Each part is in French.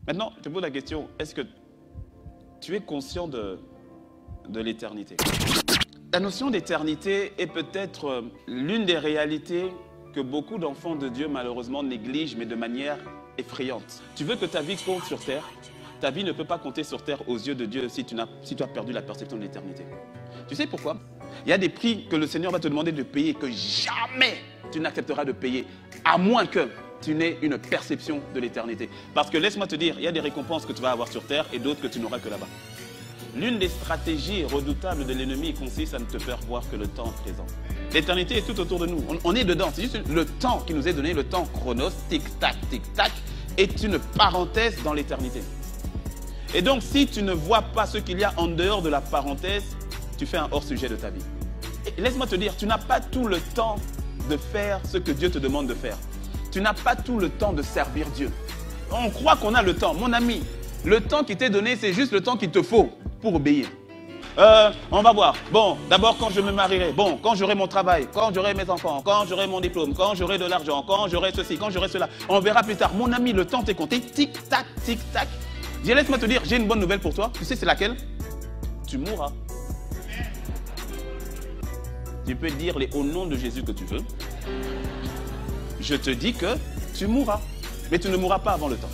Maintenant, je te pose la question, est-ce que tu es conscient de l'éternité? La notion d'éternité est peut-être l'une des réalités que beaucoup d'enfants de Dieu malheureusement négligent, mais de manière effrayante. Tu veux que ta vie compte sur terre? Ta vie ne peut pas compter sur terre aux yeux de Dieu si tu as perdu la perception de l'éternité. Tu sais pourquoi? Il y a des prix que le Seigneur va te demander de payer que jamais tu n'accepteras de payer, à moins que tu n'aies une perception de l'éternité. Parce que laisse-moi te dire, il y a des récompenses que tu vas avoir sur terre et d'autres que tu n'auras que là-bas. L'une des stratégies redoutables de l'ennemi consiste à ne te faire voir que le temps présent. L'éternité est tout autour de nous. On est dedans. C'est juste le temps qui nous est donné, le temps chronos, tic-tac, est une parenthèse dans l'éternité. Et donc, si tu ne vois pas ce qu'il y a en dehors de la parenthèse, tu fais un hors-sujet de ta vie. Et laisse-moi te dire, tu n'as pas tout le temps de faire ce que Dieu te demande de faire. Tu n'as pas tout le temps de servir Dieu. On croit qu'on a le temps. Mon ami, le temps qui t'est donné, c'est juste le temps qu'il te faut pour obéir. On va voir. Bon, d'abord quand je me marierai. Bon, quand j'aurai mon travail, quand j'aurai mes enfants, quand j'aurai mon diplôme, quand j'aurai de l'argent, quand j'aurai ceci, quand j'aurai cela. On verra plus tard. Mon ami, le temps t'est compté. Tic-tac, tic-tac. Laisse-moi te dire, j'ai une bonne nouvelle pour toi. Tu sais c'est laquelle? Tu mourras. Tu peux dire au nom de Jésus que tu veux. Je te dis que tu mourras. Mais tu ne mourras pas avant le temps.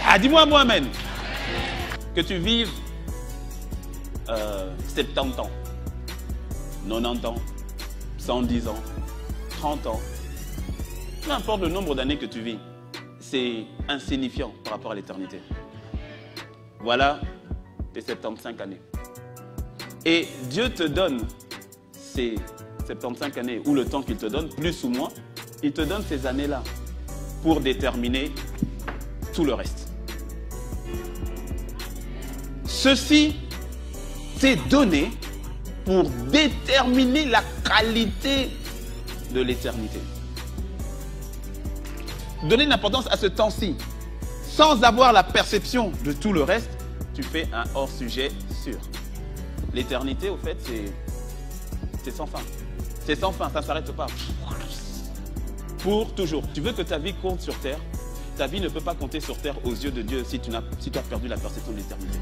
Ah, dis-moi moi, amen. Que tu vives 70 ans, 90 ans, 110 ans, 30 ans. Peu importe le nombre d'années que tu vis, c'est insignifiant par rapport à l'éternité. Voilà tes 75 années. Et Dieu te donne ces 75 années, ou le temps qu'il te donne, plus ou moins, il te donne ces années-là pour déterminer tout le reste. Ceci t'est donné pour déterminer la qualité de l'éternité. Donner une importance à ce temps-ci, sans avoir la perception de tout le reste, tu fais un hors-sujet sûr. L'éternité, au fait, c'est sans fin. C'est sans fin, ça ne s'arrête pas. Pour toujours. Tu veux que ta vie compte sur terre? Ta vie ne peut pas compter sur terre aux yeux de Dieu si tu as perdu la perception de l'éternité.